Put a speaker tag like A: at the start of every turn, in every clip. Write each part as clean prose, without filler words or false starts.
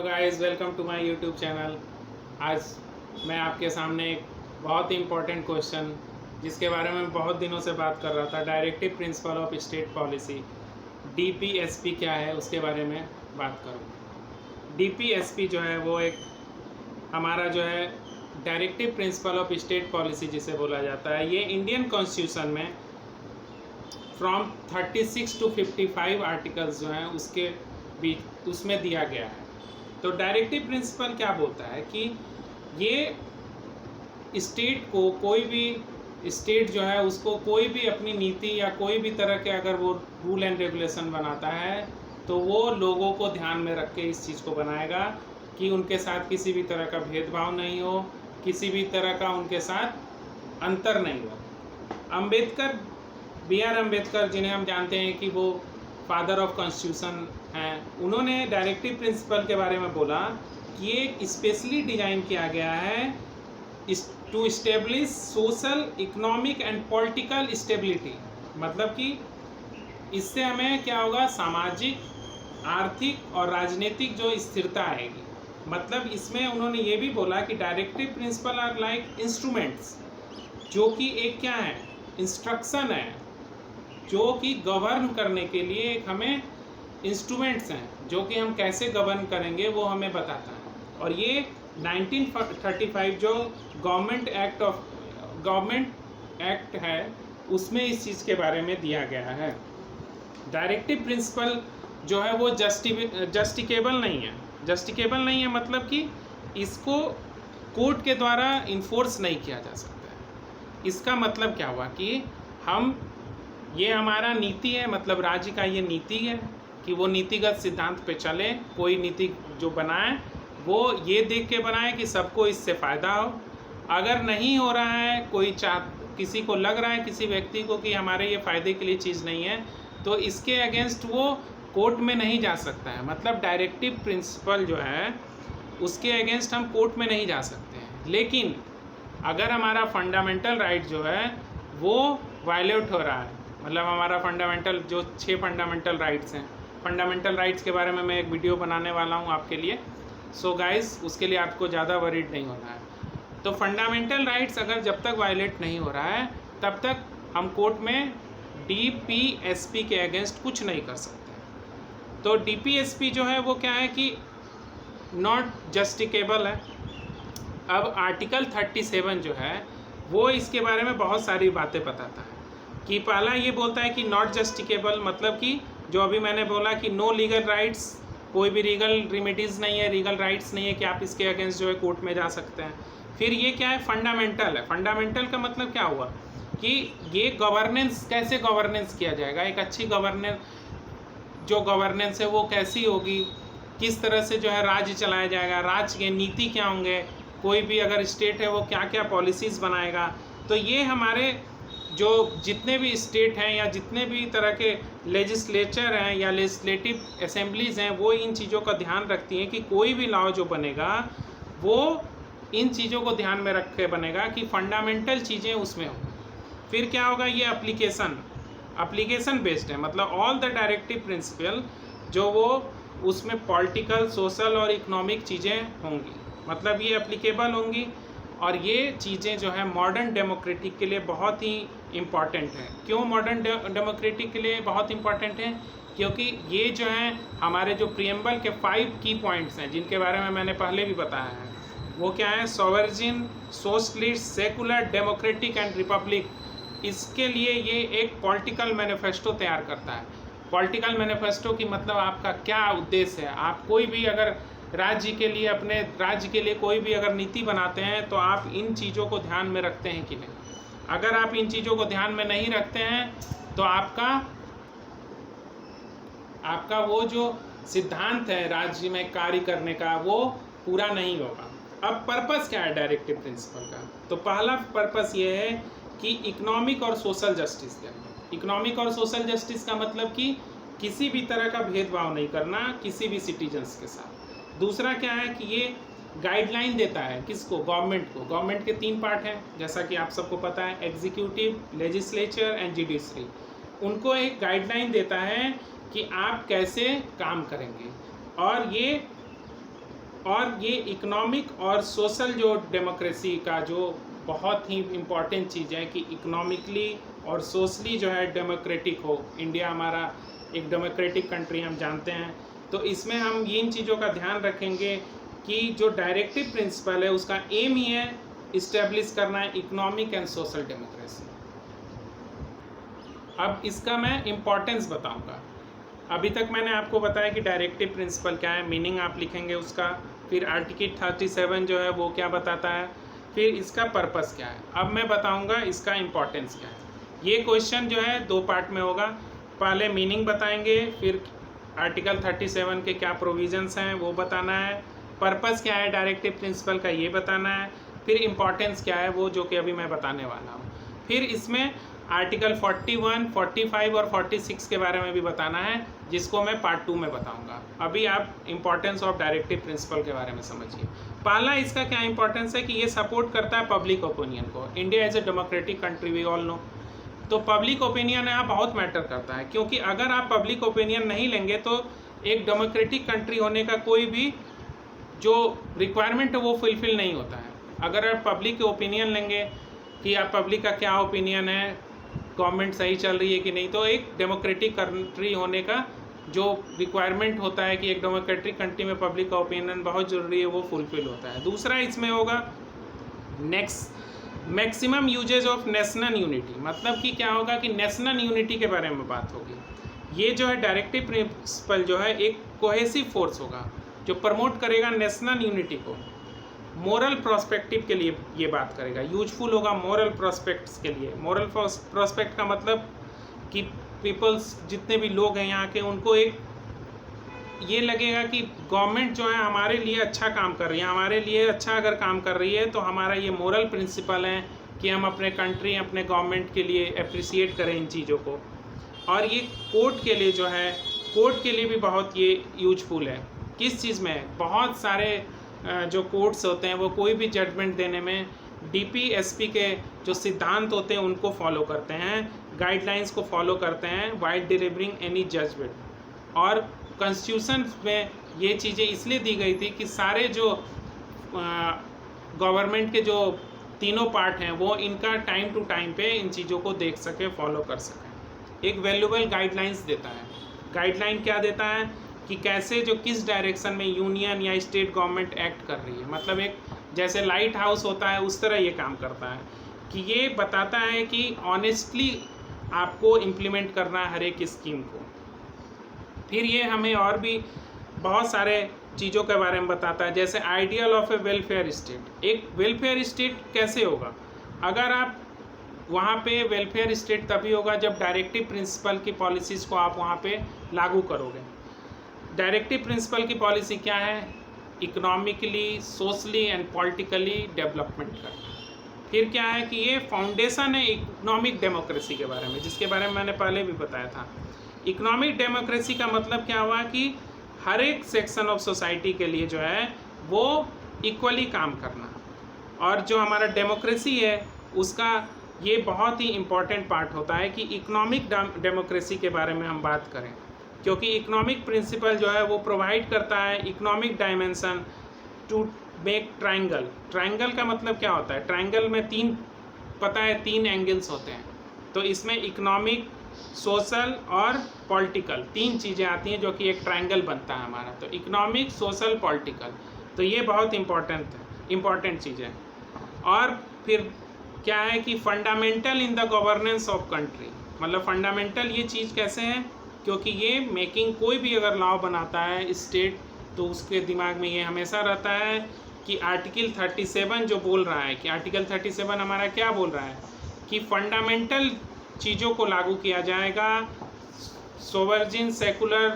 A: Guys, welcome to my YouTube channel. आज मैं आपके सामने एक बहुत ही इम्पोर्टेंट क्वेश्चन जिसके बारे में बहुत दिनों से बात कर रहा था, directive principle of state policy DPSP क्या है उसके बारे में बात करूँ। डीपीएसपी जो है वो एक हमारा जो है directive principle of state policy जिसे बोला जाता है, ये इंडियन कॉन्स्टिट्यूशन में फ्रॉम 36 to 55 आर्टिकल्स जो हैं उसके बीच उसमें दिया गया है। तो डायरेक्टिव प्रिंसिपल क्या बोलता है कि ये स्टेट को, कोई भी स्टेट जो है उसको कोई भी अपनी नीति या कोई भी तरह के अगर वो रूल एंड रेगुलेशन बनाता है तो वो लोगों को ध्यान में रख के इस चीज़ को बनाएगा कि उनके साथ किसी भी तरह का भेदभाव नहीं हो, किसी भी तरह का उनके साथ अंतर नहीं हो। बी आर अम्बेडकर, जिन्हें हम जानते हैं कि वो फादर ऑफ कॉन्स्टिट्यूशन हैं, उन्होंने डायरेक्टिव प्रिंसिपल के बारे में बोला कि ये स्पेशली डिज़ाइन किया गया है to establish social, economic and political stability. मतलब कि इससे हमें क्या होगा, सामाजिक, आर्थिक और राजनीतिक जो स्थिरता आएगी। मतलब इसमें उन्होंने ये भी बोला कि directive principle are like instruments, जो कि एक क्या है, इंस्ट्रक्शन है, जो कि गवर्न करने के लिए एक हमें इंस्ट्रूमेंट्स हैं जो कि हम कैसे गवर्न करेंगे वो हमें बताता है। और ये 1935 जो गवर्नमेंट एक्ट है उसमें इस चीज़ के बारे में दिया गया है। डायरेक्टिव प्रिंसिपल जो है वो जस्टिकेबल नहीं है, मतलब कि इसको कोर्ट के द्वारा इन्फोर्स नहीं किया जा सकता है। इसका मतलब क्या हुआ कि ये हमारा नीति है, मतलब राज्य का ये नीति है कि वो नीतिगत सिद्धांत पे चले। कोई नीति जो बनाए वो ये देख के बनाए कि सबको इससे फ़ायदा हो। अगर नहीं हो रहा है, किसी को लग रहा है, किसी व्यक्ति को कि हमारे ये फ़ायदे के लिए चीज़ नहीं है, तो इसके अगेंस्ट वो कोर्ट में नहीं जा सकता है। मतलब डायरेक्टिव प्रिंसिपल जो है उसके अगेंस्ट हम कोर्ट में नहीं जा सकते हैं। लेकिन अगर हमारा फंडामेंटल राइट जो है वो वायलेट हो रहा है, मतलब हमारा फंडामेंटल जो 6 फंडामेंटल राइट्स हैं, फंडामेंटल राइट्स के बारे में मैं एक वीडियो बनाने वाला हूं आपके लिए। सो गाइस, उसके लिए आपको ज़्यादा वरीड नहीं होना है। तो फंडामेंटल राइट्स अगर जब तक वायलेट नहीं हो रहा है तब तक हम कोर्ट में डीपीएसपी के अगेंस्ट कुछ नहीं कर सकते। तो डीपीएसपी जो है वो क्या है कि नॉट जस्टिकेबल है। अब आर्टिकल 37 जो है वो इसके बारे में बहुत सारी बातें बताता है कि पहला ये बोलता है कि नॉट जस्टिकेबल, मतलब कि जो अभी मैंने बोला कि नो लीगल राइट्स, कोई भी लीगल रेमेडीज़ नहीं है, लीगल राइट्स नहीं है कि आप इसके अगेंस्ट जो है कोर्ट में जा सकते हैं। फिर ये क्या है, फंडामेंटल है। फंडामेंटल का मतलब क्या हुआ कि ये गवर्नेंस, कैसे गवर्नेंस किया जाएगा, एक अच्छी गवर्नेंस है वो कैसी होगी, किस तरह से जो है राज्य चलाया जाएगा, राज्य के नीति क्या होंगे, कोई भी अगर स्टेट है वो क्या क्या पॉलिसीज़ बनाएगा। तो ये हमारे जो जितने भी स्टेट हैं या जितने भी तरह के लेजिस्लेचर हैं या लेजिस्लेटिव असेंबलीज़ हैं, वो इन चीज़ों का ध्यान रखती हैं कि कोई भी लॉ जो बनेगा वो इन चीज़ों को ध्यान में रख के बनेगा कि फंडामेंटल चीज़ें उसमें हों। फिर क्या होगा, ये एप्लीकेशन बेस्ड है, मतलब ऑल द डायरेक्टिव प्रिंसिपल जो वो उसमें पॉलिटिकल, सोशल और इकोनॉमिक चीज़ें होंगी, मतलब ये एप्लीकेबल होंगी। और ये चीज़ें जो है मॉडर्न डेमोक्रेटिक के लिए बहुत ही इम्पॉर्टेंट है। क्यों मॉडर्न डेमोक्रेटिक के लिए बहुत इम्पॉर्टेंट है? क्योंकि ये जो है हमारे जो प्रीएम्बल के 5 की पॉइंट्स हैं जिनके बारे में मैंने पहले भी बताया है, वो क्या है, sovereign, socialist, secular, democratic and Republic. इसके लिए ये एक पॉलिटिकल मैनिफेस्टो तैयार करता है। पॉलिटिकल मैनिफेस्टो की मतलब आपका क्या उद्देश्य है। आप कोई भी अगर राज्य के लिए, अपने राज्य के लिए कोई भी अगर नीति बनाते हैं तो आप इन चीज़ों को ध्यान में रखते हैं कि नहीं। अगर आप इन चीज़ों को ध्यान में नहीं रखते हैं तो आपका वो जो सिद्धांत है राज्य में कार्य करने का वो पूरा नहीं होगा। अब पर्पस क्या है डायरेक्टिव प्रिंसिपल का? तो पहला पर्पस ये है कि इकोनॉमिक और सोशल जस्टिस देना। इकोनॉमिक और सोशल जस्टिस का मतलब कि किसी भी तरह का भेदभाव नहीं करना किसी भी सिटीजन्स के साथ। दूसरा क्या है कि ये गाइडलाइन देता है किसको, गवर्नमेंट को। गवर्नमेंट के 3 पार्ट हैं जैसा कि आप सबको पता है, एग्जीक्यूटिव, लेजिस्लेचर एंड जुडिशरी। उनको एक गाइडलाइन देता है कि आप कैसे काम करेंगे। और ये और ये इकोनॉमिक और सोशल जो डेमोक्रेसी का जो बहुत ही इम्पॉर्टेंट चीज़ है कि इकोनॉमिकली और सोशली जो है डेमोक्रेटिक हो। इंडिया हमारा एक डेमोक्रेटिक कंट्री हम जानते हैं, तो इसमें हम इन चीज़ों का ध्यान रखेंगे कि जो डायरेक्टिव प्रिंसिपल है उसका एम ही है इस्टेब्लिश करना है इकोनॉमिक एंड सोशल डेमोक्रेसी। अब इसका मैं इम्पोर्टेंस बताऊंगा। अभी तक मैंने आपको बताया कि डायरेक्टिव प्रिंसिपल क्या है, मीनिंग आप लिखेंगे उसका, फिर आर्टिकल 37 जो है वो क्या बताता है, फिर इसका पर्पस क्या है। अब मैं बताऊंगा इसका इम्पोर्टेंस क्या है। ये क्वेश्चन जो है 2 पार्ट में होगा, पहले मीनिंग बताएंगे, फिर आर्टिकल 37 के क्या प्रोविजंस हैं वो बताना है, पर्पस क्या है डायरेक्टिव प्रिंसिपल का ये बताना है, फिर इम्पोर्टेंस क्या है वो जो कि अभी मैं बताने वाला हूँ। फिर इसमें आर्टिकल 41, 45 और 46 के बारे में भी बताना है, जिसको मैं पार्ट 2 में बताऊंगा। अभी आप इम्पोर्टेंस ऑफ डायरेक्टिव प्रिंसिपल के बारे में समझिए। पहला इसका क्या इम्पोर्टेंस है कि ये सपोर्ट करता है पब्लिक ओपिनियन को। India is a democratic country, we all know. तो पब्लिक ओपिनियन यहाँ बहुत मैटर करता है, क्योंकि अगर आप पब्लिक ओपिनियन नहीं लेंगे तो एक डेमोक्रेटिक कंट्री होने का कोई भी जो रिक्वायरमेंट है वो फुलफिल नहीं होता है। अगर आप पब्लिक ओपिनियन लेंगे कि आप पब्लिक का क्या ओपिनियन है, गवर्नमेंट सही चल रही है कि नहीं, तो एक डेमोक्रेटिक कंट्री होने का जो रिक्वायरमेंट होता है कि एक डेमोक्रेटिक कंट्री में पब्लिक का ओपिनियन बहुत ज़रूरी है, वो फुलफिल होता है। दूसरा इसमें होगा maximum uses of national unity, मतलब कि क्या होगा कि नेशनल यूनिटी के बारे में बात होगी। ये जो है डायरेक्टिव प्रिंसिपल जो है एक कोहेसिव फोर्स होगा जो प्रमोट करेगा नेशनल यूनिटी को। मोरल प्रोस्पेक्टिव के लिए ये बात करेगा, यूजफुल होगा मोरल प्रोस्पेक्ट्स के लिए। मोरल प्रोस्पेक्ट का मतलब कि पीपल्स जितने भी लोग हैं यहाँ के, उनको एक ये लगेगा कि गवर्नमेंट जो है हमारे लिए अच्छा काम कर रही है, हमारे लिए अच्छा अगर काम कर रही है तो हमारा ये मोरल प्रिंसिपल है कि हम अपने कंट्री, अपने गवर्नमेंट के लिए अप्रिसिएट करें इन चीज़ों को। और ये कोर्ट के लिए जो है, कोर्ट के लिए भी बहुत ये यूजफुल है। किस चीज़ में? बहुत सारे जो कोर्ट्स होते हैं वो कोई भी जजमेंट देने में DPSP के जो सिद्धांत होते हैं उनको फॉलो करते हैं, गाइडलाइंस को फॉलो करते हैं वाइल डिलीवरिंग एनी जजमेंट। और कॉन्स्टिट्यूशन में ये चीज़ें इसलिए दी गई थी कि सारे जो गवर्नमेंट के जो तीनों पार्ट हैं वो इनका टाइम टू टाइम पे इन चीज़ों को देख सके, फॉलो कर सकें। एक वैल्यूएबल गाइडलाइंस देता है। गाइडलाइन क्या देता है कि कैसे जो किस डायरेक्शन में यूनियन या स्टेट गवर्नमेंट एक्ट कर रही है, मतलब एक जैसे लाइट हाउस होता है उस तरह ये काम करता है कि ये बताता है कि ऑनेस्टली आपको इम्प्लीमेंट करना है हर एक स्कीम को। फिर ये हमें और भी बहुत सारे चीज़ों के बारे में बताता है, जैसे ideal of A welfare state. एक वेलफेयर स्टेट कैसे होगा? अगर आप वहाँ पे वेलफेयर स्टेट तभी होगा जब डायरेक्टिव प्रिंसिपल की पॉलिसीज़ को आप वहाँ पे लागू करोगे। डायरेक्टिव प्रिंसिपल की पॉलिसी क्या है? Economically, socially and politically development करना। फिर क्या है कि ये फाउंडेशन है इकोनॉमिक डेमोक्रेसी के बारे में, जिसके बारे में मैंने पहले भी बताया था। इकोनॉमिक डेमोक्रेसी का मतलब क्या हुआ कि हर एक सेक्शन ऑफ सोसाइटी के लिए जो है वो इक्वली काम करना। और जो हमारा डेमोक्रेसी है उसका ये बहुत ही इम्पॉर्टेंट पार्ट होता है कि इकोनॉमिक डेमोक्रेसी के बारे में हम बात करें, क्योंकि इकोनॉमिक प्रिंसिपल जो है वो प्रोवाइड करता है economic dimension to make triangle. Triangle का मतलब क्या होता है? ट्रायंगल में तीन एंगल्स होते हैं, तो इसमें इकोनॉमिक, सोशल और पॉलिटिकल 3 चीज़ें आती हैं जो कि एक ट्रायंगल बनता है हमारा। तो इकोनॉमिक, सोशल, पॉलिटिकल, तो ये बहुत इम्पॉर्टेंट चीज़ है। और फिर क्या है कि fundamental in the governance of country, मतलब फंडामेंटल ये चीज़ कैसे है, क्योंकि ये मेकिंग कोई भी अगर लॉ बनाता है स्टेट तो उसके दिमाग में ये हमेशा रहता है कि आर्टिकल 37 जो बोल रहा है, कि आर्टिकल 37 हमारा क्या बोल रहा है कि फंडामेंटल चीज़ों को लागू किया जाएगा। Sovereign, secular,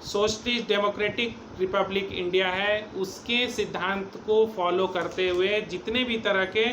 A: socialist, democratic republic India है, उसके सिद्धांत को फॉलो करते हुए जितने भी तरह के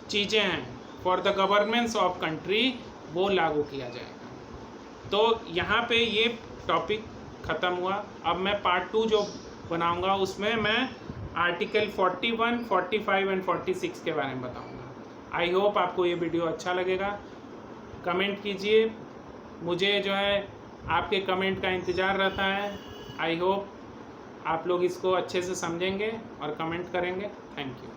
A: चीज़ें हैं for the governance of country वो लागू किया जाएगा। तो यहाँ पे ये टॉपिक ख़त्म हुआ। अब मैं पार्ट 2 जो बनाऊँगा उसमें मैं आर्टिकल 41, 45 एंड 46 के बारे में बताऊँगा। आई होप आपको ये वीडियो अच्छा लगेगा। कमेंट कीजिए, मुझे जो है आपके कमेंट का इंतज़ार रहता है। आई होप आप लोग इसको अच्छे से समझेंगे और कमेंट करेंगे। Thank you.